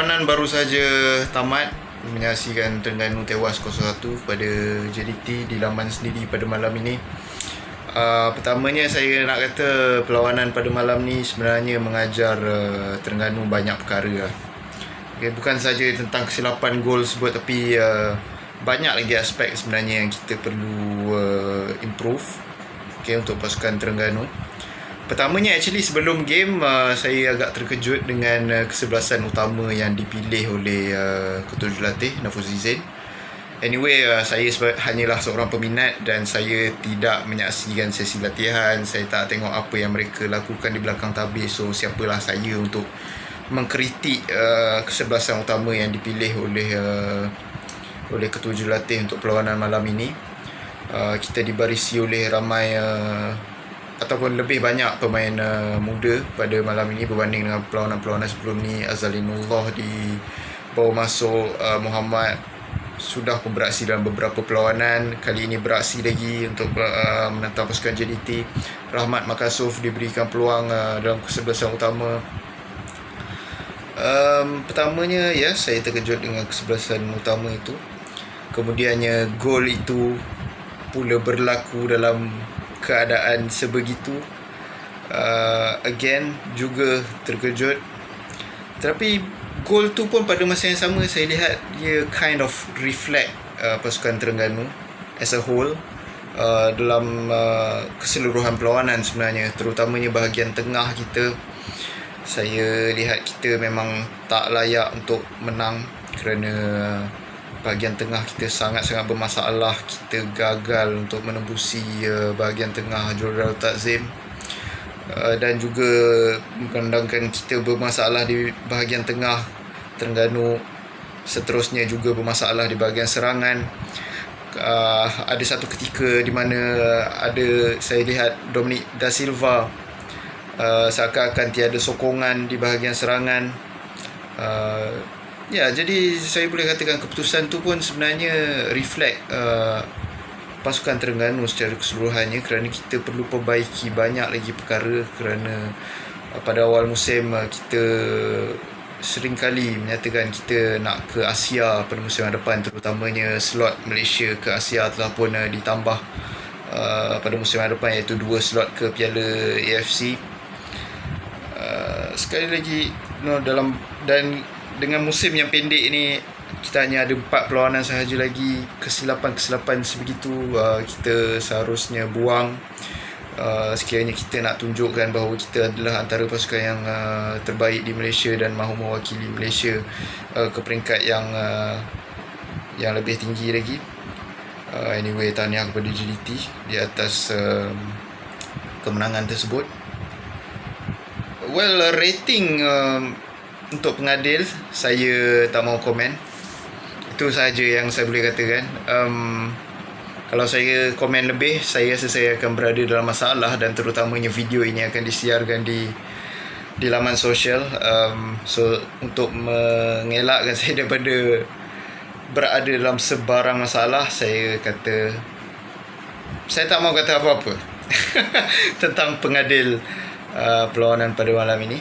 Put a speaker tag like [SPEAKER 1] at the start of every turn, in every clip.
[SPEAKER 1] Perlawanan baru saja tamat, menyaksikan Terengganu tewas 0-1 pada JDT di laman sendiri pada malam ini. Pertamanya saya nak kata perlawanan pada malam ni sebenarnya mengajar Terengganu banyak perkara lah. Okay, bukan saja tentang kesilapan gol sebut, tapi banyak lagi aspek sebenarnya yang kita perlu improve, okay, untuk pasukan Terengganu. Pertamanya actually sebelum game saya agak terkejut dengan kesebelasan utama yang dipilih oleh Ketua Jurulatih Nafruzi Zain. Anyway, saya hanyalah seorang peminat dan saya tidak menyaksikan sesi latihan. Saya tak tengok apa yang mereka lakukan di belakang tabir. So siapalah saya untuk mengkritik kesebelasan utama yang dipilih oleh Ketua Jurulatih untuk perlawanan malam ini. Kita dibarisi oleh ramai ataupun lebih banyak pemain muda pada malam ini berbanding dengan perlawanan-perlawanan sebelum ni. Azalinullah di bawah masuk, Muhammad sudah pun beraksi dalam beberapa perlawanan. Kali ini beraksi lagi untuk menentang pasukan JDT. Rahmat Makasuf diberikan peluang dalam kesebelasan utama. Pertamanya saya terkejut dengan kesebelasan utama itu. Kemudiannya gol itu pula berlaku dalam keadaan sebegitu. Again juga terkejut. Tapi gol tu pun pada masa yang sama saya lihat dia kind of reflect pasukan Terengganu as a whole, dalam keseluruhan perlawanan sebenarnya, terutamanya bahagian tengah kita. Saya lihat kita memang tak layak untuk menang kerana bahagian tengah kita sangat-sangat bermasalah. Kita gagal untuk menembusi bahagian tengah Jordan Takzim, dan juga mengandangkan kita bermasalah di bahagian tengah. Terengganu seterusnya juga bermasalah di bahagian serangan. Ada satu ketika di mana saya lihat Dominic Da Silva seakan-akan tiada sokongan di bahagian serangan. Jadi saya boleh katakan keputusan tu pun sebenarnya reflect pasukan Terengganu secara keseluruhannya, kerana kita perlu perbaiki banyak lagi perkara. Kerana pada awal musim kita seringkali menyatakan kita nak ke Asia pada musim depan, terutamanya slot Malaysia ke Asia telah pun ditambah pada musim depan, iaitu 2 slot ke Piala AFC. Sekali lagi dan dengan musim yang pendek ini, kita hanya ada 4 perlawanan sahaja lagi. Kesilapan-kesilapan sebegitu kita seharusnya buang. Sekiranya kita nak tunjukkan bahawa kita adalah antara pasukan yang terbaik di Malaysia dan mahu mewakili Malaysia ke peringkat yang lebih tinggi lagi. Anyway, tahniah kepada JDT di atas kemenangan tersebut. Rating untuk pengadil, saya tak mahu komen. Itu sahaja yang saya boleh katakan. Kalau saya komen lebih, saya rasa saya akan berada dalam masalah, dan terutamanya video ini akan disiarkan di laman sosial. So untuk mengelakkan saya daripada berada dalam sebarang masalah, saya tak mahu kata apa-apa tentang pengadil perlawanan pada malam ini.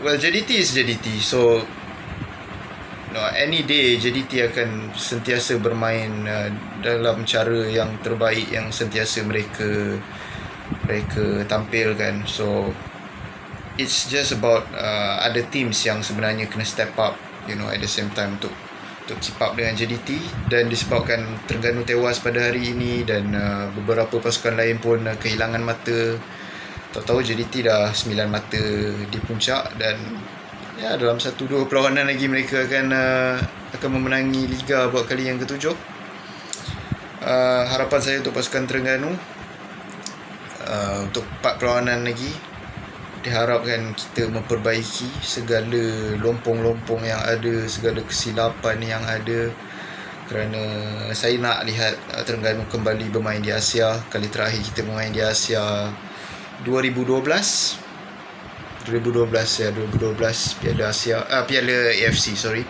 [SPEAKER 1] JDT is JDT. So any day JDT akan sentiasa bermain dalam cara yang terbaik yang sentiasa mereka tampilkan. So it's just about ada teams yang sebenarnya kena step up, at the same time untuk keep up dengan JDT. Dan disebabkan Terengganu tewas pada hari ini dan beberapa pasukan lain pun kehilangan mata, tahu-tahu JDT dah 9 mata di puncak, dan dalam 1-2 perlawanan lagi mereka akan memenangi Liga buat kali yang ke-7. Harapan saya untuk pasukan Terengganu, untuk 4 perlawanan lagi, diharapkan kita memperbaiki segala lompong-lompong yang ada, segala kesilapan yang ada. Kerana saya nak lihat Terengganu kembali bermain di Asia. Kali terakhir kita bermain di Asia 2012 Piala Asia, Piala AFC, sorry.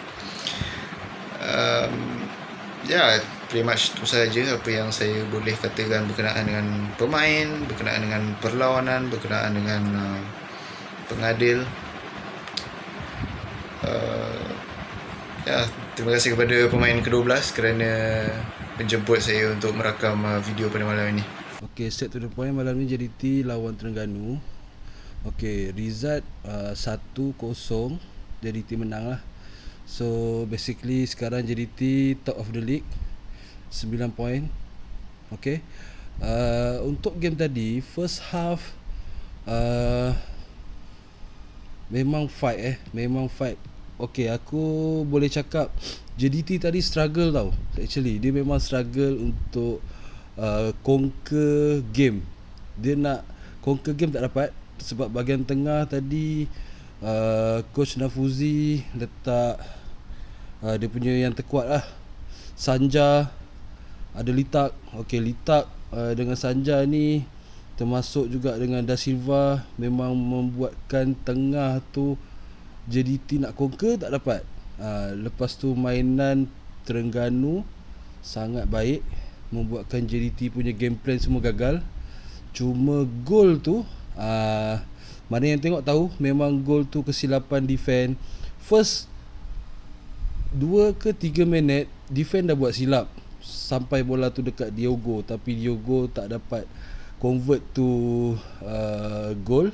[SPEAKER 1] Pretty much itu sahaja apa yang saya boleh katakan berkenaan dengan pemain, berkenaan dengan perlawanan, berkenaan dengan pengadil. Ya, terima kasih kepada pemain ke-12 kerana menjemput saya untuk merakam video pada malam ini.
[SPEAKER 2] Okay, set to the point, malam ni JDT lawan Terengganu. Okay, result 1-0, JDT menang lah. So basically sekarang JDT top of the league, 9 point. Okay, untuk game tadi first half memang fight memang fight. Okay, aku boleh cakap JDT tadi struggle tau. Actually dia memang struggle untuk conquer game. Dia nak conquer game tak dapat sebab bahagian tengah tadi Coach Nafuzi letak dia punya yang terkuat lah, Sanja, ada Litak. Okay, Litak dengan Sanja ni termasuk juga dengan Da Silva memang membuatkan tengah tu JDT nak conquer tak dapat. Lepas tu mainan Terengganu sangat baik, membuatkan JDT punya game plan semua gagal. Cuma gol tu mana yang tengok tahu memang gol tu kesilapan defend. First 2 ke 3 minit defend dah buat silap sampai bola tu dekat Diogo, tapi Diogo tak dapat convert to goal.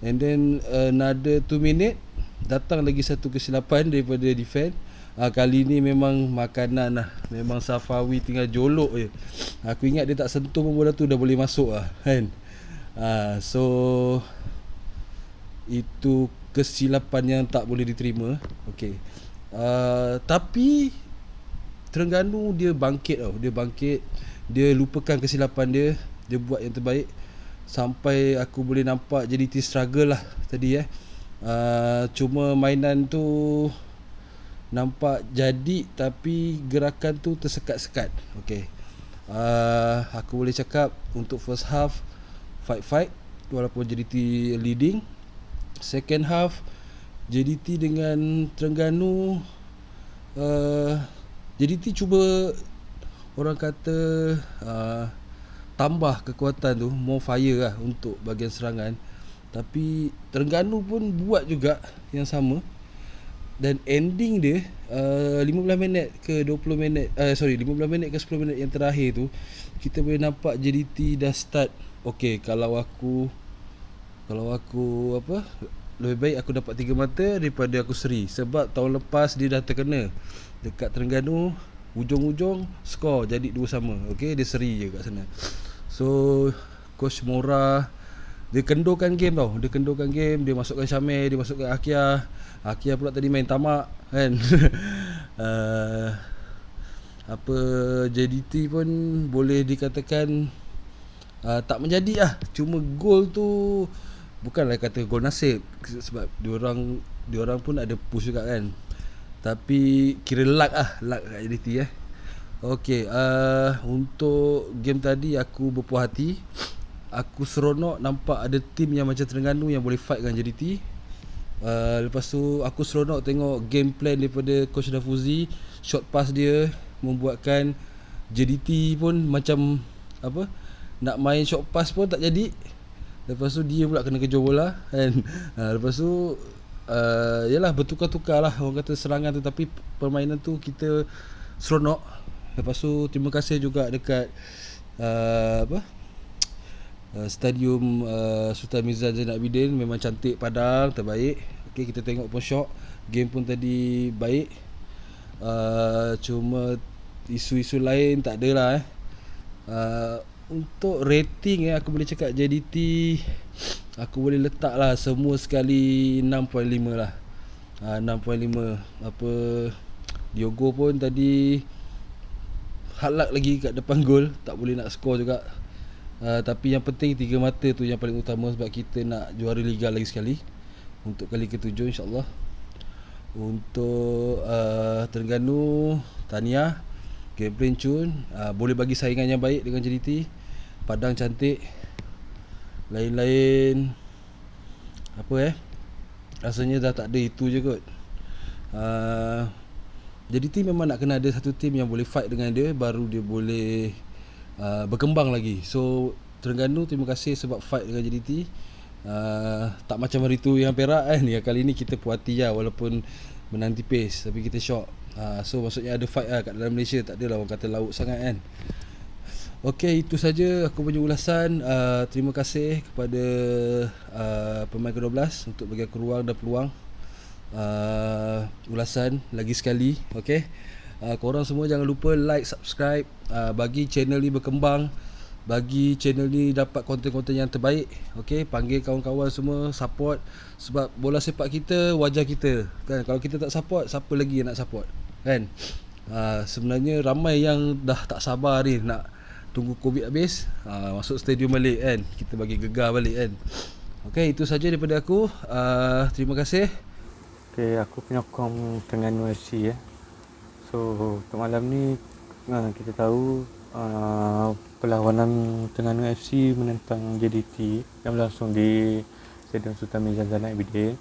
[SPEAKER 2] And then another 2 minit datang lagi satu kesilapan daripada defend. Kali ni memang makanan lah. Memang Safawi tinggal jolok je. Aku ingat dia tak sentuh pun bola tu dah boleh masuk lah kan. So itu kesilapan yang tak boleh diterima. Okay, tapi Terengganu dia bangkit tau. Dia bangkit, dia lupakan kesilapan dia, dia buat yang terbaik. Sampai aku boleh nampak JDT struggle lah tadi cuma mainan tu nampak jadi tapi gerakan tu tersekat-sekat. Okay, aku boleh cakap untuk first half fight walaupun JDT leading. Second half JDT dengan Terengganu, JDT cuba orang kata tambah kekuatan tu, more fire lah untuk bahagian serangan. Tapi Terengganu pun buat juga yang sama. Dan ending dia 15 minit ke 20 minit 15 minit ke 10 minit yang terakhir tu, kita boleh nampak JDT dah start. Okay, kalau aku lebih baik aku dapat 3 mata daripada aku seri. Sebab tahun lepas dia dah terkena dekat Terengganu, hujung-hujung skor jadi 2 sama. Okay, dia seri je kat sana. So Coach Mora dia kendurkan game tau. Dia kendurkan game, dia masukkan Syamil, dia masukkan Akia pula tadi main tamak kan. JDT pun boleh dikatakan tak menjadi lah. Cuma gol tu bukanlah kata gol nasib, sebab diorang pun ada push juga kan. Tapi kira luck kat JDT Okay, untuk game tadi aku berpuas hati. Aku seronok nampak ada tim yang macam Terengganu yang boleh fight dengan JDT. Lepas tu aku seronok tengok game plan daripada Coach Nafuzi. Short pass dia membuatkan JDT pun macam nak main short pass pun tak jadi. Lepas tu dia pula kena kejar bola kan. Lepas tu yalah, bertukar-tukar lah orang kata serangan tu, tapi permainan tu kita seronok. Lepas tu terima kasih juga dekat Stadium Sultan Mirzan Zainal Abidin. Memang cantik, padang, terbaik. Okay, kita tengok pun syok. Game pun tadi baik. Cuma isu-isu lain tak ada lah Untuk rating aku boleh cakap JDT aku boleh letak lah semua sekali 6.5 lah. 6.5. Diogo pun tadi hard luck lagi kat depan gol, tak boleh nak skor juga. Tapi yang penting 3 mata tu yang paling utama, sebab kita nak juara Liga lagi sekali untuk kali ke-7 insyaAllah. Untuk Terengganu, tahniah, game plan cun, boleh bagi saingan yang baik dengan JDT. Padang cantik, lain-lain rasanya dah tak ada, itu je kot. JDT memang nak kena ada satu tim yang boleh fight dengan dia, baru dia boleh berkembang lagi. So Terengganu terima kasih sebab fight dengan JDT. Tak macam hari tu yang Perak kan. Yang kali ni kita puas hati lah, walaupun menang tipis tapi kita shock. So maksudnya ada fight lah kat dalam Malaysia. Tak adalah orang kata laut sangat kan. Okey, itu saja aku punya ulasan. Terima kasih kepada pemain ke-12 untuk bagi aku ruang dan peluang ulasan lagi sekali. Okey, korang semua jangan lupa like, subscribe, bagi channel ni berkembang, bagi channel ni dapat konten-konten yang terbaik. Okey, panggil kawan-kawan semua support, sebab bola sepak kita wajah kita kan. Kalau kita tak support, siapa lagi yang nak support kan. Sebenarnya ramai yang dah tak sabar ni nak tunggu Covid habis, masuk stadium balik kan. Kita bagi gegar balik kan. Okey, itu saja daripada aku. Terima kasih.
[SPEAKER 3] Okay, aku penyokong Terengganu FC ya. So untuk malam ni kita tahu perlawanan Terengganu FC menentang JDT yang berlangsung di Stadium Sultan Meazan Zainal Abidin.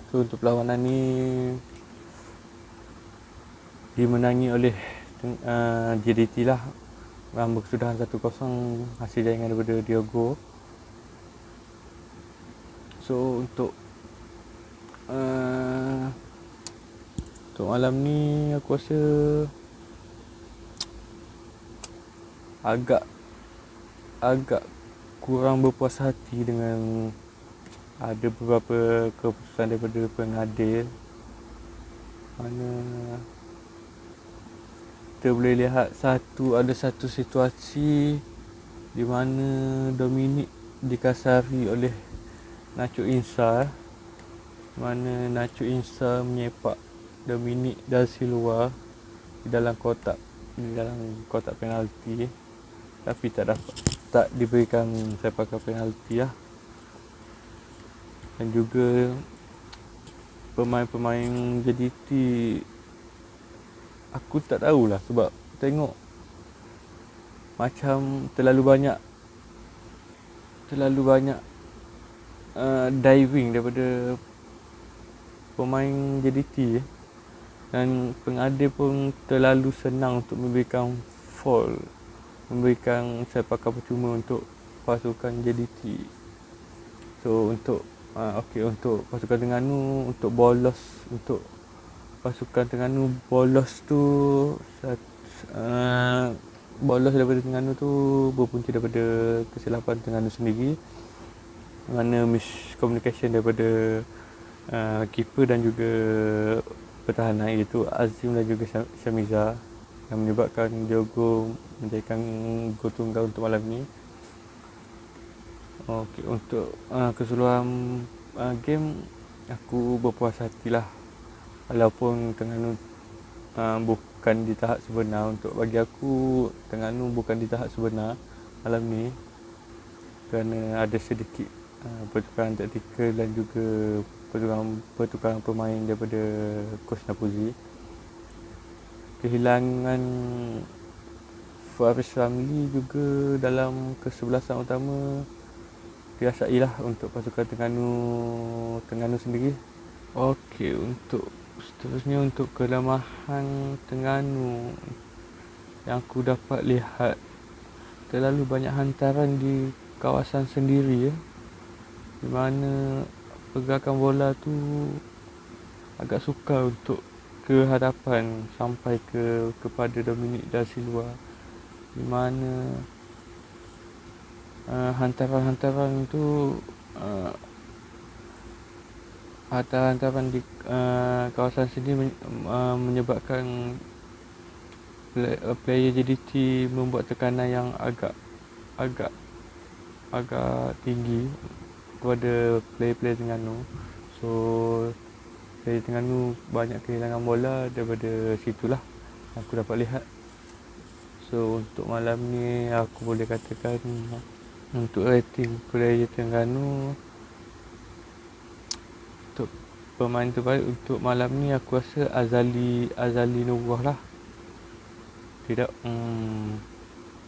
[SPEAKER 3] So untuk perlawanan ni dimenangi oleh JDT lah, berkesudahan 1-0 hasil jaringan daripada Diogo. So untuk malam ni aku rasa agak kurang berpuas hati dengan ada beberapa keputusan daripada pengadil, mana kita boleh lihat ada satu situasi di mana Dominic dikasari oleh Nacho Insa, mana Nacho Insa menyepak Dominic da Silva di dalam kotak penalti, tapi tak diberikan sepakan penalti lah. Dan juga pemain-pemain JDT aku tak tahulah, sebab tengok macam terlalu banyak diving daripada pemain JDT, dan pengadil pun terlalu senang untuk memberikan foul, memberikan sepakan percuma untuk pasukan JDT. So untuk untuk pasukan Terengganu untuk pasukan Terengganu bolos daripada Terengganu tu berpunca daripada kesilapan Terengganu sendiri, mana miscommunication daripada keeper dan juga pertahanan, iaitu Azim dan juga Syamiza, yang menyebabkan Diogo menjadikan gol tunggal untuk malam ni. Okey, untuk keseluruhan game aku berpuas hatilah, walaupun Terengganu bukan di tahap sebenar. Untuk bagi aku, Terengganu bukan di tahap sebenar malam ni, kerana ada sedikit pertukaran taktikal dan juga pertukaran pemain daripada Coach Nafuzi. Kehilangan Faris Ramli juga dalam kesebelasan utama dirasailah untuk pasukan Terengganu sendiri. Okey, untuk seterusnya, untuk kelemahan Terengganu yang aku dapat lihat, terlalu banyak hantaran di kawasan sendiri ya, di mana pergerakan bola tu agak sukar untuk ke hadapan sampai kepada Dominic da Silva, di mana hantaran-hantaran tu hantaran di kawasan sini menyebabkan player JDT membuat tekanan yang agak tinggi kepada player-player Terengganu. So player Terengganu banyak kehilangan bola daripada situlah aku dapat lihat. So untuk malam ni aku boleh katakan, untuk rating player Terengganu, untuk pemain terbaik untuk malam ni aku rasa Azali Nurullah lah. Tidak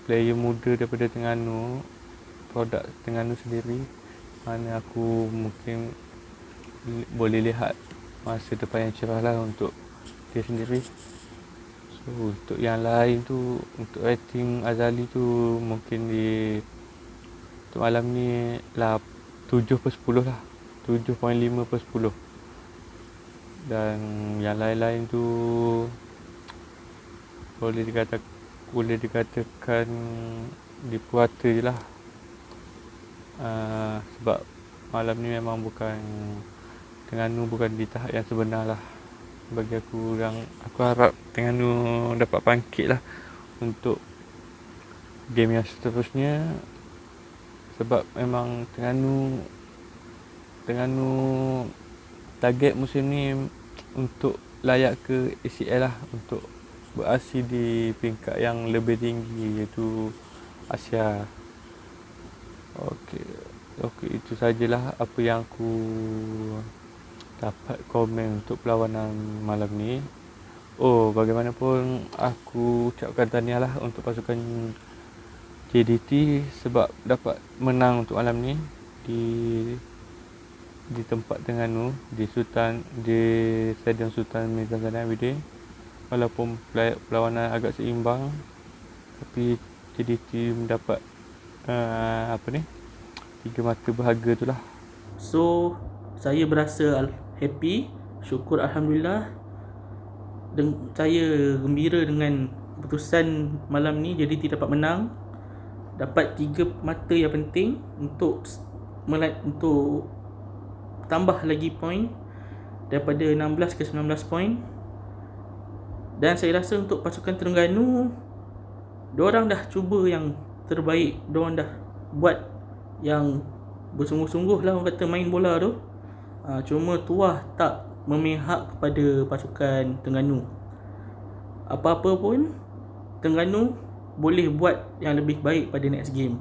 [SPEAKER 3] player muda daripada Terengganu, produk Terengganu sendiri, mana aku mungkin boleh lihat masa depan yang cerah lah untuk dia sendiri. So untuk yang lain tu, untuk rating Azali tu mungkin di untuk malam ni lah 7/10 lah. 7.5/10. Dan yang lain-lain tu boleh dikatakan di puasa je lah. Sebab malam ni memang Terengganu bukan di tahap yang sebenar lah. Bagi aku harap Terengganu dapat bangkit lah untuk game yang seterusnya. Sebab memang Terengganu target musim ni untuk layak ke ACL lah, untuk beraksi di peringkat yang lebih tinggi, iaitu Asia. Okey, itu sajalah apa yang aku dapat komen untuk perlawanan malam ni. Bagaimanapun aku ucapkan tahniah lah untuk pasukan JDT sebab dapat menang untuk malam ni di tempat Terengganu, di Stadium Sultan Mirzah Zainal Abidin. Walaupun perlawanan agak seimbang, tapi JDT mendapat 3 mata berharga tu lah.
[SPEAKER 4] So saya berasa happy, syukur alhamdulillah. Saya gembira dengan keputusan malam ni. JDT dapat menang, dapat 3 mata yang penting untuk tambah lagi poin daripada 16 ke 19 poin. Dan saya rasa untuk pasukan Terengganu, diorang dah cuba yang terbaik, diorang dah buat yang bersungguh-sungguh lah, orang kata main bola tu. Cuma tuah tak memihak kepada pasukan Terengganu. Apa-apa pun Terengganu boleh buat yang lebih baik pada next game.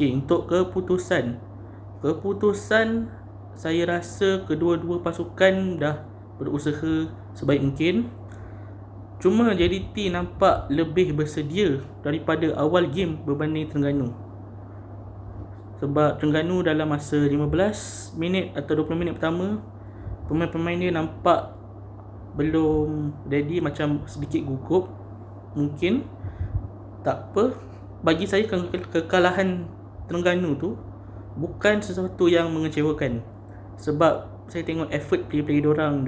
[SPEAKER 4] Untuk keputusan saya rasa kedua-dua pasukan dah berusaha sebaik mungkin. Cuma JDT nampak lebih bersedia daripada awal game berbanding Terengganu. Sebab Terengganu dalam masa 15 minit atau 20 minit pertama, pemain-pemain dia nampak belum ready, macam sedikit gugup. Mungkin tak apa, bagi saya kekalahan Terengganu tu bukan sesuatu yang mengecewakan. Sebab saya tengok effort play diorang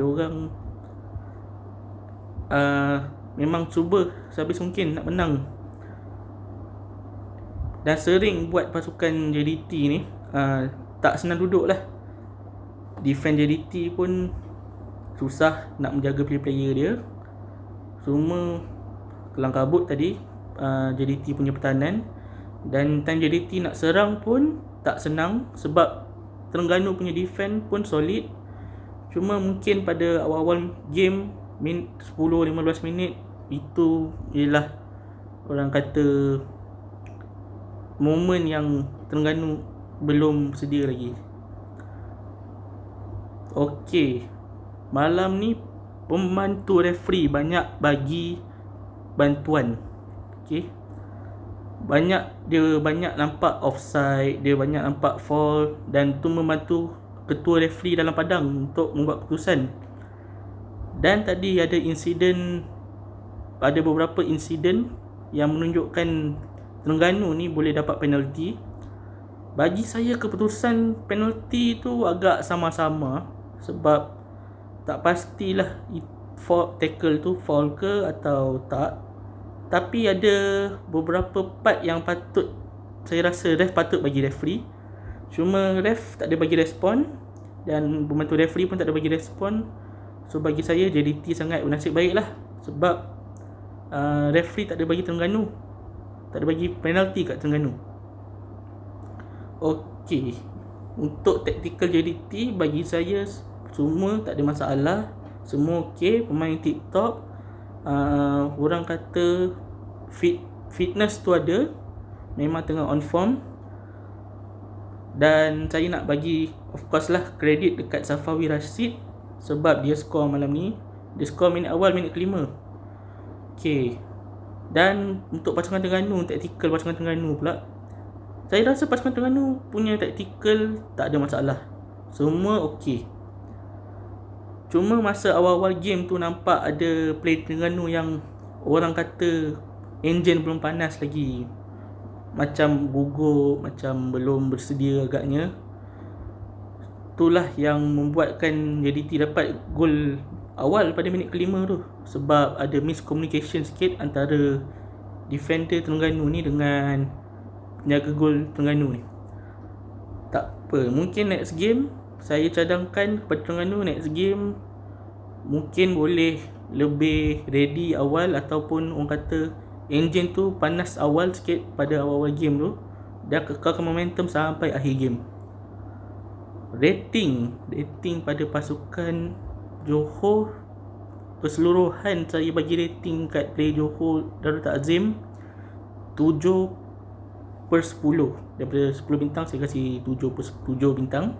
[SPEAKER 4] memang cuba sehabis mungkin nak menang. Dan sering buat pasukan JDT ni tak senang duduk lah. Defend JDT pun susah nak menjaga player dia. Semua kelang kabut tadi JDT punya pertahanan. Dan time JDT nak serang pun tak senang sebab Terengganu punya defend pun solid. Cuma mungkin pada awal-awal game 10-15 minit itu ialah orang kata momen yang Terengganu belum sedia lagi. Malam ni pembantu referee banyak bagi bantuan. Dia banyak nampak offside, dia banyak nampak foul, dan tu membantu ketua referee dalam padang untuk membuat keputusan. Dan tadi ada beberapa insiden yang menunjukkan Terengganu ni boleh dapat penalti. Bagi saya keputusan penalti tu agak sama-sama, sebab tak pastilah tackle tu foul ke atau tak. Tapi ada beberapa part yang saya rasa ref patut bagi referee. Cuma ref tak ada bagi respon, dan pembantu referee pun tak ada bagi respon. So bagi saya JDT sangat bernasib baik lah, sebab referee tak ada bagi Terengganu, tak ada bagi penalti kat Terengganu. Untuk tactical JDT bagi saya semua tak ada masalah, semua okey, pemain tip top. Orang kata fitness tu ada, memang tengah on form. Dan saya nak bagi of course lah kredit dekat Safawi Rashid, sebab dia skor malam ni. Dia skor minit awal, minit kelima. Dan untuk pasukan Terengganu, taktikal pasukan Terengganu pula, saya rasa pasukan Terengganu punya taktikal tak ada masalah, semua okey. Cuma masa awal-awal game tu nampak ada play Terengganu yang orang kata enjin belum panas lagi. macam gugup, macam belum bersedia agaknya. Itulah yang membuatkan JDT dapat gol awal pada minit kelima tu, sebab ada miscommunication sikit antara defender Terengganu ni dengan penjaga gol Terengganu ni. Tak apa, mungkin next game saya cadangkan kepada Terengganu, next game mungkin boleh lebih ready awal, ataupun orang kata engine tu panas awal sikit pada awal-awal game tu dan kekalkan momentum sampai akhir game. Rating pada pasukan Johor keseluruhan, saya bagi rating kat player Johor Darul Takzim 7/10. Daripada 10 bintang saya kasih 7/7 bintang.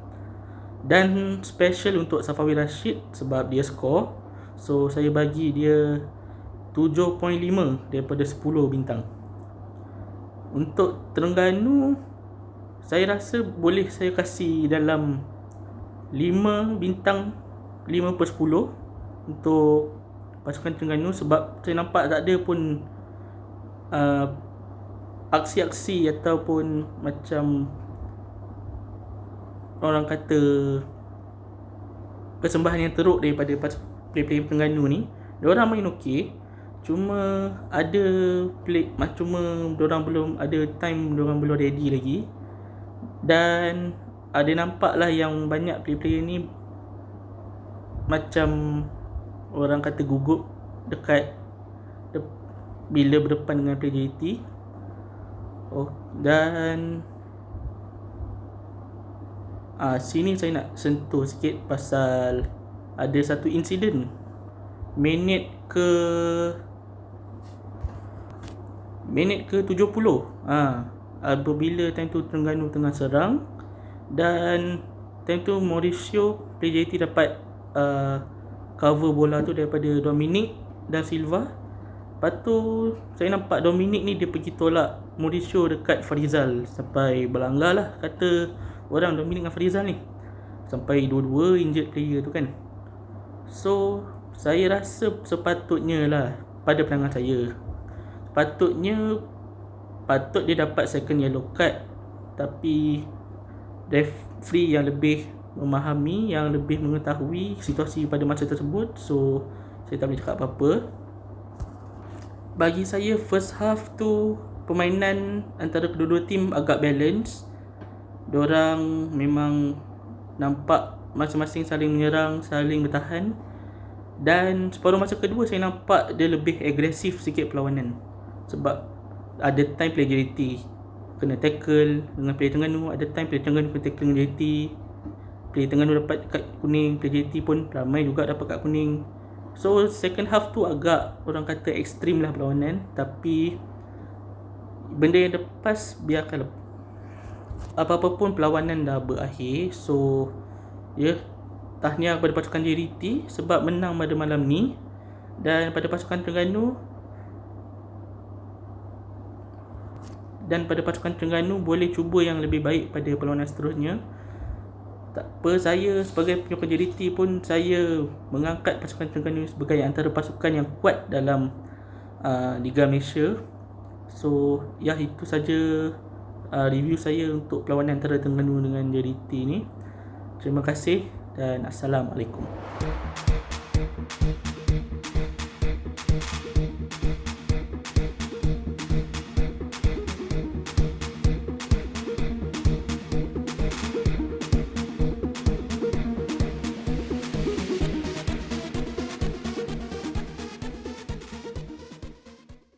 [SPEAKER 4] Dan special untuk Safawi Rashid sebab dia skor, so saya bagi dia 7.5 daripada 10 bintang. Untuk Terengganu, saya rasa boleh saya kasih dalam 5 bintang, 5/10 untuk pasukan Terengganu, sebab saya nampak tak ada pun aksi-aksi ataupun macam orang kata persembahan yang teruk daripada player-player Terengganu ni. Diorang main okey, cuma ada cuma diorang belum ada time, diorang belum ready lagi. Dan ada nampak lah yang banyak player-player ni macam orang kata gugup dekat bila berdepan dengan player JT. Dan sini saya nak sentuh sikit pasal ada satu insiden minit ke 70. Apabila time tu Terengganu tengah serang, dan time tu Mauricio player JT dapat cover bola tu daripada Dominic da Silva. Lepas tu saya nampak Dominic ni dia pergi tolak Mauricio dekat Farizal sampai berlanggar lah, kata orang Dominic dengan Farizal ni, sampai dua-dua injured player tu kan. So saya rasa sepatutnya lah, pada pandangan saya, patut dia dapat second yellow card, tapi referee yang lebih memahami, yang lebih mengetahui situasi pada masa tersebut. So saya tak boleh cakap apa-apa. Bagi saya first half tu permainan antara kedua-dua tim agak balance. Diorang memang nampak masing-masing saling menyerang, saling bertahan. Dan separuh masa kedua saya nampak dia lebih agresif sikit perlawanan, sebab ada time player JT kena tackle dengan player Terengganu, ada time player Terengganu kena tackle dengan JT, player Terengganu dapat kad kuning, player JT pun ramai juga dapat kad kuning. So second half tu agak orang kata ekstrim lah perlawanan, tapi benda yang lepas biarkan. Apa-apa pun perlawanan dah berakhir. So tahniah kepada pasukan JDT sebab menang pada malam ni. Dan pada pasukan Terengganu boleh cuba yang lebih baik pada perlawanan seterusnya. Tak apa, saya sebagai penyokong JDT pun saya mengangkat pasukan Terengganu sebagai antara pasukan yang kuat dalam Liga Malaysia. So itu saja review saya untuk perlawanan antara Terengganu dengan JDT ni. Terima kasih dan Assalamualaikum.